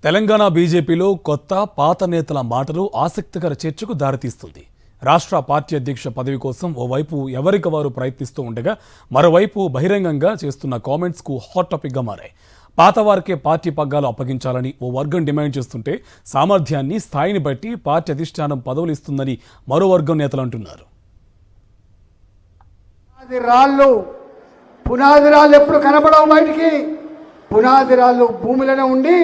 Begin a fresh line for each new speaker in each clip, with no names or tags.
తెలంగాణ బీజేపీలో కొత్త పాత నేతల మాటలు ఆసక్తికర చర్చకు దారితీస్తుంది. రాష్ట్ర పార్టీ అధ్యక్ష పదవి కోసం ఓవైపు ఎవరికి వారు ప్రయత్నిస్తూ ఉండగా మరోవైపు బహిరంగంగా చేస్తున్న కామెంట్స్కు హాట్ టాపిక్గా మారాయి. పాత వారికే పార్టీ పగ్గాలు అప్పగించాలని ఓ వర్గం డిమాండ్ చేస్తుంటే సామర్థ్యాన్ని స్థాయిని బట్టి పార్టీ అధిష్టానం పదవులు ఇస్తుందని మరో వర్గం నేతలు అంటున్నారు.
పునాది రాళ్ళు ఎప్పుడు కనపడవు, బయటికి పునాది రాళ్ళు భూమిలోనే ఉండి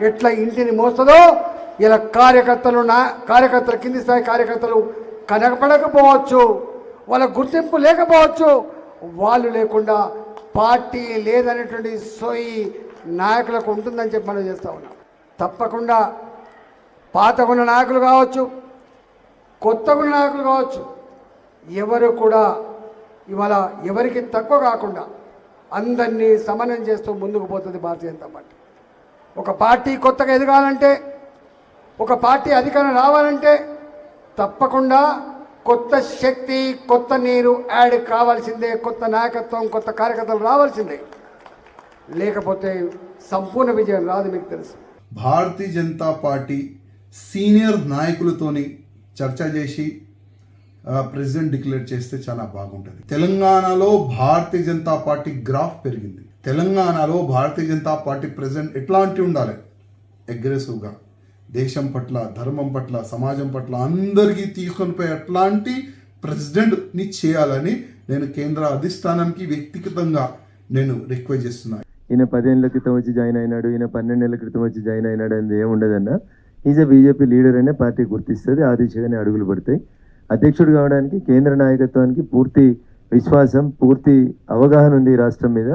ఎట్లా ఇంటిని మోస్తుందో ఇలా కార్యకర్తలు కింది స్థాయి కార్యకర్తలు కనపడకపోవచ్చు, వాళ్ళ గుర్తింపు లేకపోవచ్చు, వాళ్ళు లేకుండా పార్టీ లేదనేటువంటి సోయి నాయకులకు ఉంటుందని చెప్పి మనం చేస్తూ ఉన్నాం. తప్పకుండా పాతకున్న నాయకులు కావచ్చు, కొత్తగున్న నాయకులు కావచ్చు, ఎవరు కూడా ఇవాళ ఎవరికి తక్కువ కాకుండా అందరినీ సమన్వయం చేస్తూ ముందుకు పోతుంది భారతీయ జనతా పార్టీ. ఒక పార్టీ కొత్తగా ఎదగాలంటే, ఒక పార్టీ అధికారం రావాలంటే తప్పకుండా కొత్త శక్తి, కొత్త నీరు యాడ్ కావాల్సిందే, కొత్త నాయకత్వం, కొత్త కార్యకర్తలు రావాల్సిందే. లేకపోతే సంపూర్ణ విజయం రాదు. మీకు తెలుసు,
భారతీయ జనతా పార్టీ సీనియర్ నాయకులతోని చర్చ చేసి ప్రెసిడెంట్ డిక్లేర్ చేస్తే చాలా బాగుంటుంది. తెలంగాణలో భారతీయ జనతా పార్టీ గ్రాఫ్ పెరిగింది. తెలంగాణలో భారతీయ జనతా పార్టీ ప్రెసిడెంట్ ఎట్లాంటి ఉండాలి, అగ్రెసివ్గా దేశం పట్ల, ధర్మం పట్ల, సమాజం పట్ల అందరికీ తీసుకొని పోయి అట్లాంటి ప్రెసిడెంట్ని చేయాలని నేను కేంద్ర అధిష్టానానికి వ్యక్తిగతంగా నేను రిక్వెస్ట్ చేస్తున్నాను.
ఈయన 10 ఏళ్ల క్రితం వచ్చి జాయిన్ అయినాడు, ఈయన 12 ఏళ్ల క్రితం వచ్చి జాయిన్ అయినాడు అనేది ఏముండదన్న. ఈజ్ ఎ బీజేపీ లీడర్ అనే పార్టీ గుర్తిస్తుంది, ఆ దిశగానే అడుగులు పడతాయి. అధ్యక్షుడు కావడానికి కేంద్ర నాయకత్వానికి పూర్తి విశ్వాసం, పూర్తి అవగాహన ఉంది ఈ రాష్ట్రం మీద.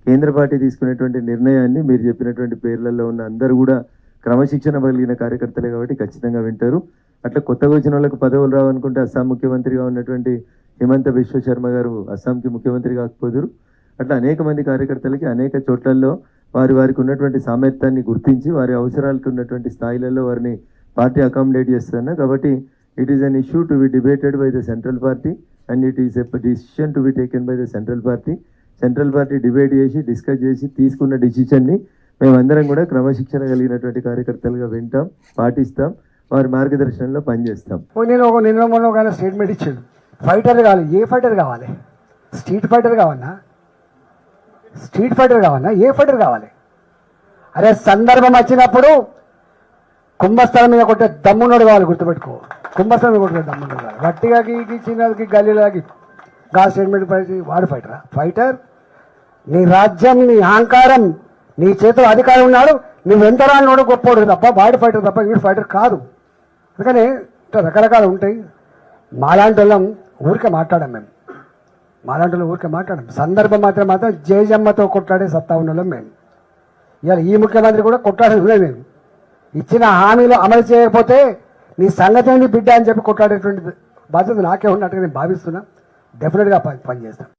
కేంద్ర పార్టీ తీసుకునేటువంటి నిర్ణయాన్ని మీరు చెప్పినటువంటి పేర్లలో ఉన్న అందరూ కూడా క్రమశిక్షణ కలిగిన కార్యకర్తలే కాబట్టి ఖచ్చితంగా వింటారు. అట్లా కొత్తగా వచ్చిన వాళ్ళకు పదవులు రావనుకుంటే అస్సాం ముఖ్యమంత్రిగా ఉన్నటువంటి హిమంత బిశ్వ శర్మ గారు అస్సాంకి ముఖ్యమంత్రి కాకపోదురు. అట్లా అనేక మంది కార్యకర్తలకి అనేక చోట్లలో వారికి ఉన్నటువంటి సామర్థ్యాన్ని గుర్తించి వారి అవసరాలకు ఉన్నటువంటి స్థాయిలలో వారిని పార్టీ అకామిడేట్ చేస్తున్నా. కాబట్టి it is an issue to be debated by the central party and it is a decision to be taken by the central party. Central party debate చేసి డిస్కస్ చేసి తీసుకున్న డిసిషన్ని మేమందరం కూడా క్రమశిక్షణ కలిగినటువంటి కార్యకర్తలుగా వింటాం, పాటిస్తాం, వారి మార్గదర్శనంలో పనిచేస్తాం.
నిన్న మొన్న ఒక స్టేట్మెంట్ ఇచ్చాడు, ఫైటర్ కావాలి. ఏ ఫైటర్ కావాలి? స్ట్రీట్ ఫైటర్ కావాలన్నా? స్ట్రీట్ ఫైటర్ కావాలన్నా? ఏ ఫైటర్ కావాలి? అరే సందర్భం వచ్చినప్పుడు కుంభస్థలం మీద కొట్టే దమ్మున్నాడు కావాలి, గుర్తుపెట్టుకో. కుంభస్థలం మీద కొట్టే దమ్మున్నాడు కావాలి. గట్టిగా చిన్నకి గల్లీలాగి గా స్టేట్మెంట్ వాడు ఫైటరా? ఫైటర్ నీ రాజ్యం, నీ అహంకారం, నీ చేతిలో అధికారం ఉన్నాడు, నువ్వు ఎంత రానివాడు గొప్పోడు తప్ప వాడు ఫైటర్ తప్ప వీడు ఫైటర్ కాదు. అందుకని ఇట్లా రకరకాలు ఉంటాయి. మాలాంటి వాళ్ళం ఊరికే మాట్లాడాం, సందర్భం మాత్రం జయజమ్మతో కొట్లాడే సత్తా ఉన్న వాళ్ళం మేము. ఇవాళ ఈ ముఖ్యమంత్రి కూడా కొట్లాడేది మేము. ఇచ్చిన హామీలు అమలు చేయకపోతే నీ సంగతి ఏంటి బిడ్డ అని చెప్పి కొట్లాడేటువంటి బాధ్యత నాకే ఉన్నట్టుగా నేను భావిస్తున్నా. డెఫినెట్గా పనిచేస్తాను.